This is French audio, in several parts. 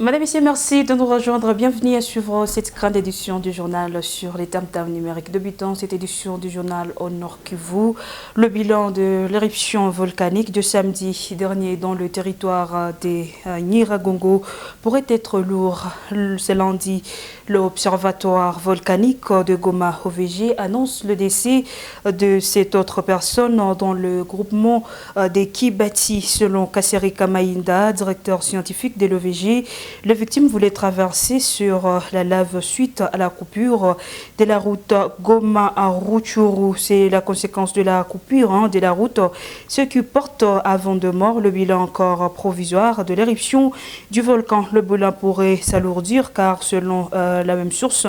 Madame, Messieurs, merci de nous rejoindre. Bienvenue à suivre cette grande édition du journal sur les tam-tams numériques. Débutant cette édition du journal au Nord Kivu, le bilan de l'éruption volcanique de samedi dernier dans le territoire des Nyiragongo pourrait être lourd. Ce lundi, l'Observatoire volcanique de Goma OVG annonce le décès de cette autre personne dans le groupement des Kibati. Selon Kasseri Kamaïnda, directeur scientifique de l'OVG, les victimes voulaient traverser sur la lave suite à la coupure de la route Goma à Rutshuru. C'est la conséquence de la coupure de la route, ce qui porte à vent de mort. Le bilan encore provisoire de l'éruption du volcan. Le bilan pourrait s'alourdir car selon la même source,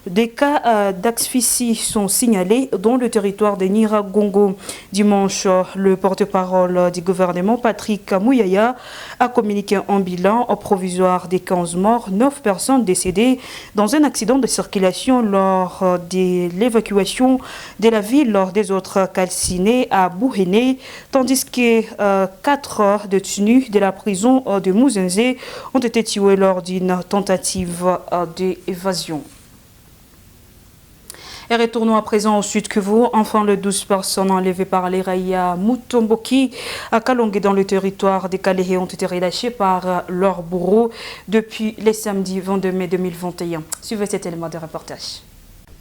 des cas d'asphyxie sont signalés dans le territoire des Nyiragongo. Dimanche, le porte-parole du gouvernement, Patrick Mouyaya, a communiqué un bilan provisoire des 15 morts, 9 personnes décédées dans un accident de circulation lors de l'évacuation de la ville lors des autres calcinés à Bouhéné, tandis que 4 détenus de la prison de Mouzenze ont été tués lors d'une tentative d'évasion. Et retournons à présent au sud Kivu. Enfin, les 12 personnes enlevées par les Raïa Mutomboki à Kalongue dans le territoire des Kalehe ont été relâchées par leur bourreau depuis le samedi 22 mai 2021. Suivez cet élément de reportage.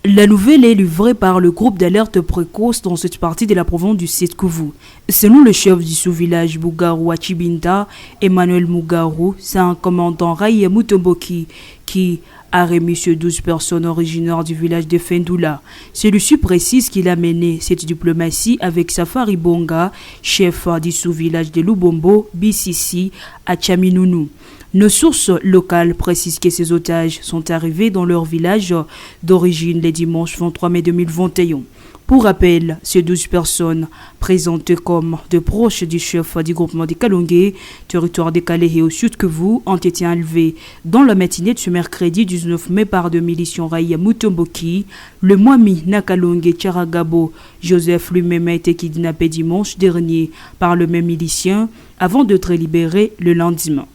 La nouvelle est livrée par le groupe d'alerte précoce dans cette partie de la province du Sud Kivu. Selon le chef du sous-village Bugaru Achibinda, Emmanuel Mugaru, c'est un commandant Raïa Mutomboki qui a remis ces 12 personnes originaires du village de Fendoula. Celui-ci précise qu'il a mené cette diplomatie avec Safari Bonga, chef du sous-village de Lubombo, BCC, à Chaminounou. Nos sources locales précisent que ces otages sont arrivés dans leur village d'origine le dimanche 23 mai 2021. Pour rappel, ces 12 personnes, présentées comme de proches du chef du groupement des Kalongue, territoire des Kalehe au sud Kivu, ont été enlevées dans la matinée de ce mercredi 19 mai par deux miliciens Raïa Mutomboki. Le Mwami Nakalongue Charagabo Joseph lui-même a été kidnappé dimanche dernier par le même milicien avant d'être libéré le lendemain.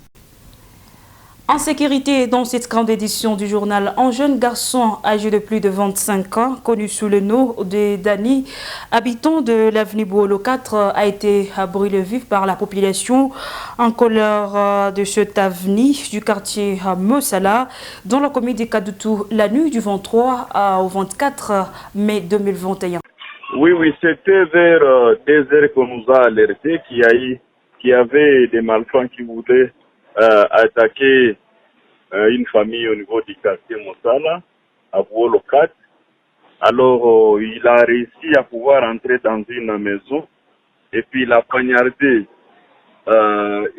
En sécurité, dans cette grande édition du journal, un jeune garçon âgé de plus de 25 ans, connu sous le nom de Dani, habitant de l'avenue Bouolo 4, a été brûlé vif par la population en colère de cette avenue du quartier Mosala, dans la commune de Kadoutou, la nuit du 23 au 24 mai 2021. Oui, c'était vers 2 heures qu'on nous a alerté qu'il y avait des malfrats qui voulaient attaquer une famille au niveau du quartier Mosala, à Bouolo 4. Alors, il a réussi à pouvoir entrer dans une maison et puis il a poignardé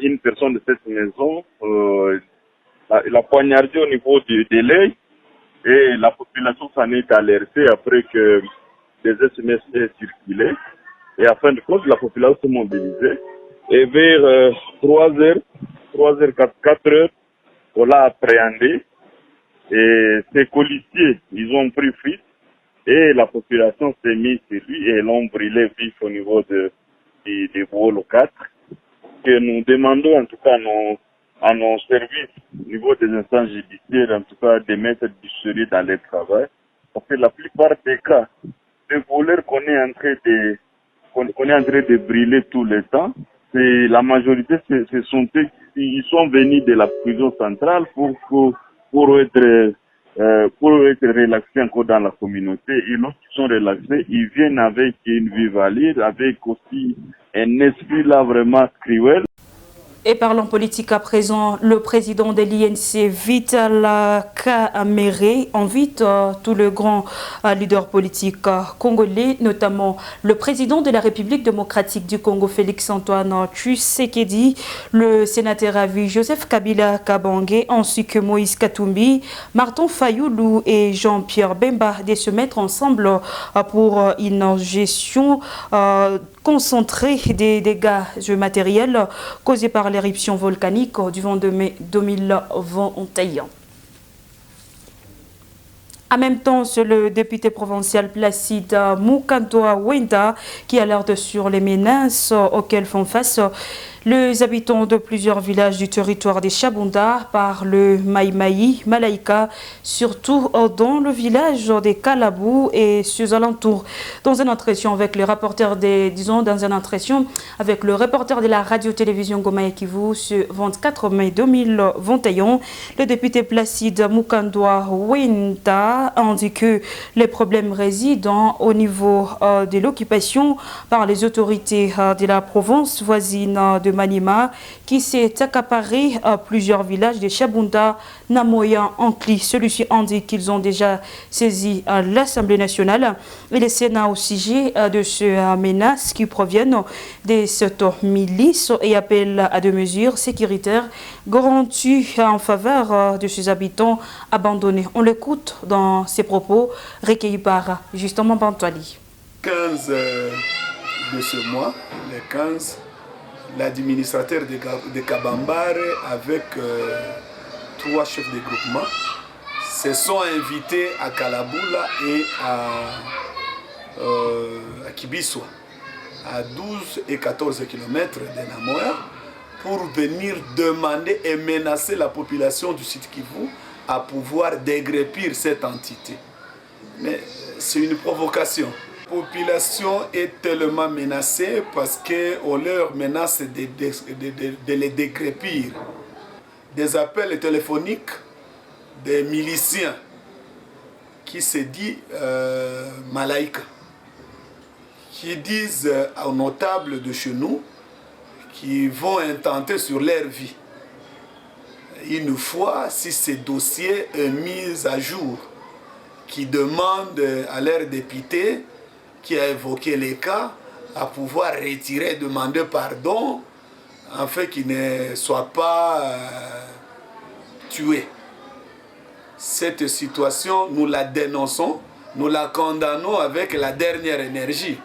une personne de cette maison. Il a poignardé au niveau de l'œil et la population s'en est alertée après que des SMS aient circulé. Et à fin de compte, la population s'est mobilisée. Et vers 4 heures, on l'a appréhendé. Et ses policiers, ils ont pris fuite. Et la population s'est mise sur lui et l'ont brûlé vif au niveau de Bouolo 4. Que nous demandons en tout cas à nos services, au niveau des instances judiciaires, en tout cas de mettre du sérieux dans le travail. Parce que la plupart des cas, les voleurs qu'on est en train de brûler tout le temps, c'est la majorité, ils sont venus de la prison centrale pour être relaxés encore dans la communauté. Et lorsqu'ils sont relaxés, ils viennent avec une vie valide, avec aussi un esprit là vraiment cruel. Et parlons politique à présent, le président de l'INC, Vital Kamerhe, invite tous les grands leaders politiques congolais, notamment le président de la République démocratique du Congo, Félix-Antoine Tshisekedi, le sénateur à vie Joseph Kabila Kabange, ainsi que Moïse Katumbi, Martin Fayoulou et Jean-Pierre Bemba, de se mettre ensemble pour une gestion concentrée des dégâts matériels causés par l'éruption volcanique du 22 mai 2021. En même temps, c'est le député provincial Placide Mukantoa Wenda qui alerte sur les menaces auxquelles font face Les habitants de plusieurs villages du territoire des Chabunda parlent le Maïmaï, Malaïka, surtout dans le village des Kalabou et ses alentours. Dans un entretien avec le reporter avec le reporter de la radio-télévision Goma et Kivu ce 24 mai 2021, le député Placide Mukandwa Wenta a dit que les problèmes résident au niveau de l'occupation par les autorités de la province voisine de Maniema qui s'est accaparé à plusieurs villages de Chabunda, Namoya, Ankli. Celui-ci indique qu'ils ont déjà saisi l'Assemblée nationale et le Sénat au sujet de ces menaces qui proviennent de cette milice et appelle à des mesures sécuritaires garanties en faveur de ces habitants abandonnés. On l'écoute dans ses propos recueillis par justement Bantwali. 15 de ce mois, les 15, l'administrateur de Kabambare avec 3 chefs de groupement se sont invités à Kalaboula et à Kibiswa, à 12 et 14 km de Namoya, pour venir demander et menacer la population du site Kivu à pouvoir dégrépir cette entité. Mais c'est une provocation. La population est tellement menacée parce qu'on leur menace de les dégrépir. Des appels téléphoniques des miliciens qui se disent Malaïka, qui disent aux notables de chez nous qui vont intenter sur leur vie. Une fois, si ce dossier est mis à jour, qui demande à leur député qui a évoqué les cas à pouvoir retirer, demander pardon, afin qu'ils ne soient pas tués. Cette situation, nous la dénonçons, nous la condamnons avec la dernière énergie.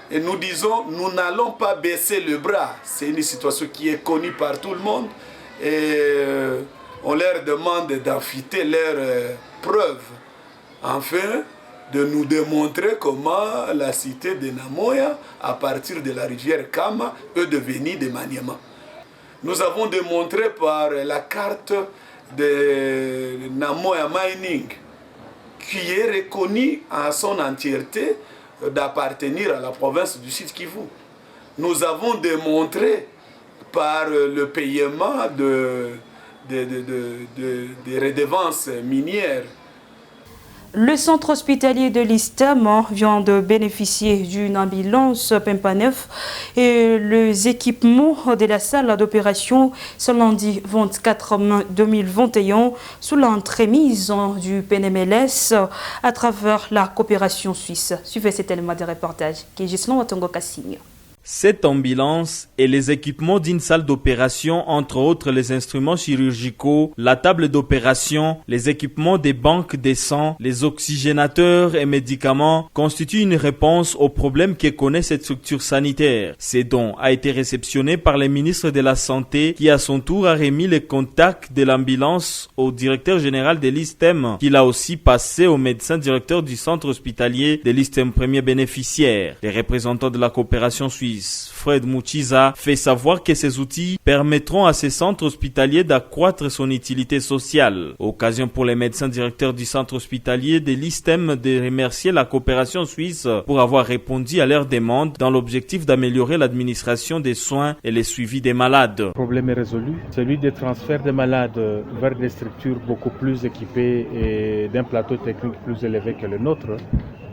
Et nous disons, nous n'allons pas baisser le bras. C'est une situation qui est connue par tout le monde. Et on leur demande d'affûter leurs preuves, afin de nous démontrer comment la cité de Namoya, à partir de la rivière Kama, est devenue de Maniema. Nous avons démontré par la carte de Namoya Mining, qui est reconnue en son entièreté d'appartenir à la province du Sud Kivu. Nous avons démontré par le paiement de redevances minières. Le centre hospitalier de l'Istam vient de bénéficier d'une ambulance Pempa 9 et les équipements de la salle d'opération ce lundi 24 mai 2021 sous l'entremise du PNMLS à travers la coopération suisse. Suivez cet élément de reportage qui est Gislon Watongo Kassigne. Cette ambulance et les équipements d'une salle d'opération, entre autres les instruments chirurgicaux, la table d'opération, les équipements des banques de sang, les oxygénateurs et médicaments, constituent une réponse aux problèmes que connaît cette structure sanitaire. Ce don a été réceptionné par le ministre de la Santé qui à son tour a remis les contacts de l'ambulance au directeur général de l'ISTEM, qui l'a aussi passé au médecin directeur du centre hospitalier de l'ISTEM premier bénéficiaire. Les représentants de la coopération suisse Fred Mouchiza fait savoir que ces outils permettront à ces centres hospitaliers d'accroître son utilité sociale. Occasion pour les médecins directeurs du centre hospitalier de l'ISTEM de remercier la coopération suisse pour avoir répondu à leurs demandes dans l'objectif d'améliorer l'administration des soins et le suivi des malades. Le problème est résolu, celui des transferts des malades vers des structures beaucoup plus équipées et d'un plateau technique plus élevé que le nôtre,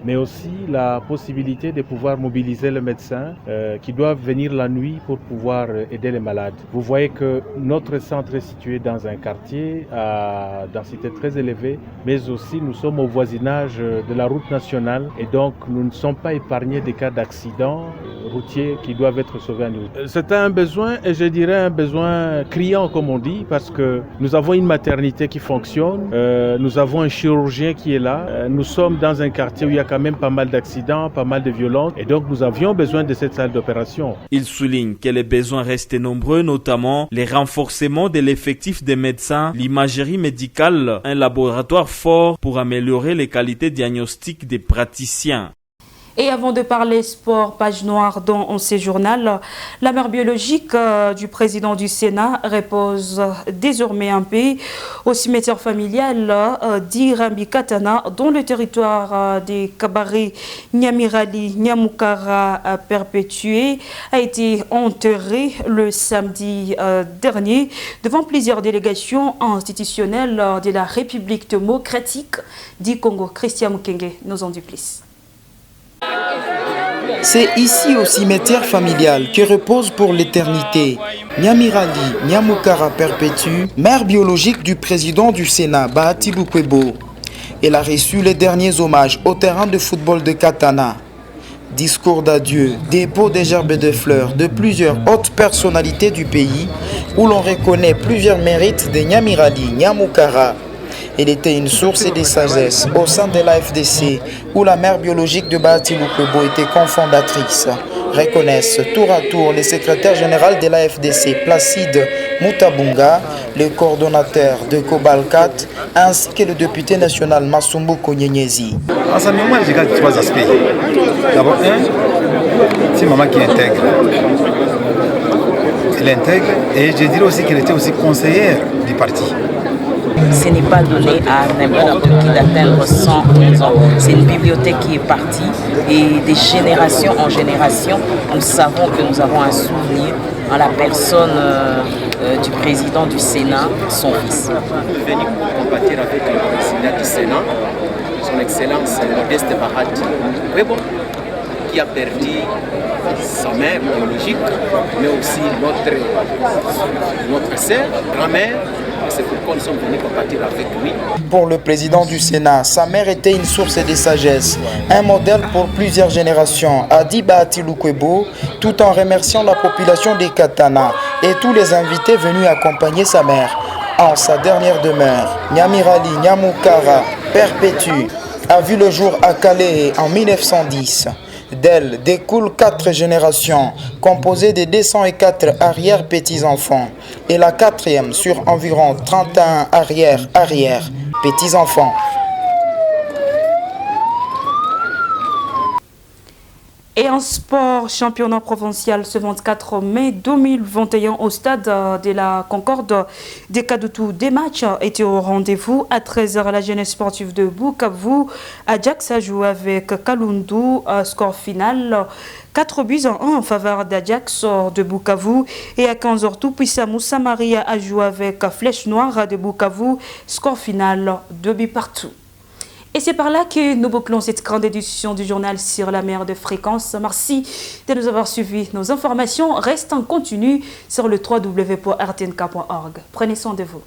mais aussi la possibilité de pouvoir mobiliser les médecins qui doivent venir la nuit pour pouvoir aider les malades. Vous voyez que notre centre est situé dans un quartier à densité très élevée, mais aussi nous sommes au voisinage de la route nationale et donc nous ne sommes pas épargnés des cas d'accidents routiers qui doivent être sauvés en urgence. C'est un besoin, et je dirais un besoin criant comme on dit, parce que nous avons une maternité qui fonctionne, nous avons un chirurgien qui est là, nous sommes dans un quartier où il y a quand même pas mal d'accidents, pas mal de violences, et donc nous avions besoin de cette salle d'opération. Il souligne que les besoins restent nombreux, notamment les renforcements de l'effectif des médecins, l'imagerie médicale, un laboratoire fort pour améliorer les qualités diagnostiques des praticiens. Et avant de parler sport, page noire dans ce journal, la mère biologique du président du Sénat repose désormais un peu au cimetière familial d'Irambi Katana, dont le territoire des cabarets Nyamirali Nyamukara perpétué a été enterré le samedi dernier devant plusieurs délégations institutionnelles de la République démocratique du Congo. Christian Mukenge nous en dit plus. C'est ici au cimetière familial que repose pour l'éternité Nyamirali Nyamukara Perpétue, mère biologique du président du Sénat, Bahati Lukwebo. Elle a reçu les derniers hommages au terrain de football de Katana. Discours d'adieu, dépôt des gerbes de fleurs de plusieurs hautes personnalités du pays où l'on reconnaît plusieurs mérites de Nyamirali Nyamukara. Elle était une source de sagesse au sein de l'AFDC où la mère biologique de Bahati Lukwebo était cofondatrice. Reconnaissent tour à tour le secrétaire général de l'AFDC Placide Mutabunga, le coordonnateur de Cobalcat ainsi que le député national Masumbu Konyenyezi. En sa mémoire, je regarde trois aspects. D'abord, c'est maman qui intègre. Elle intègre et je dirais aussi qu'elle était aussi conseillère du parti. Ce n'est pas donné à n'importe qui d'atteindre 111 ans. C'est une bibliothèque qui est partie et de génération en génération, nous savons que nous avons un souvenir en la personne du président du Sénat, son fils. Je suis venu compatir avec le président du Sénat, son Excellence Modeste Bahati Lukwebo, qui a perdu sa mère biologique, mais aussi notre sœur, grand-mère. C'est pourquoi nous sommes venus compatir avec lui. Pour le président du Sénat, sa mère était une source de sagesse, un modèle pour plusieurs générations, a dit Bahati Lukwebo, tout en remerciant la population des Katana et tous les invités venus accompagner sa mère. En sa dernière demeure, Nyamirali Nyamukara Perpétue a vu le jour à Calais en 1910. D'elle découlent 4 générations, composées de 204 arrière-petits-enfants, et la 4e sur environ 31 arrière-petits-enfants. Et en sport, championnat provincial ce 24 mai 2021 au stade de la Concorde des Kadoutou. Des matchs étaient au rendez-vous. À 13h, la jeunesse sportive de Bukavu, Ajax a joué avec Kalundu, score final 4-1 en faveur d'Ajax de Bukavu. Et à 15h, Tout-Puissant Moussa Maria a joué avec Flèche Noire de Bukavu, score final 2-partout. Et c'est par là que nous bouclons cette grande édition du journal sur la mer de fréquence. Merci de nous avoir suivis. Nos informations restent en continu sur le www.rtnk.org. Prenez soin de vous.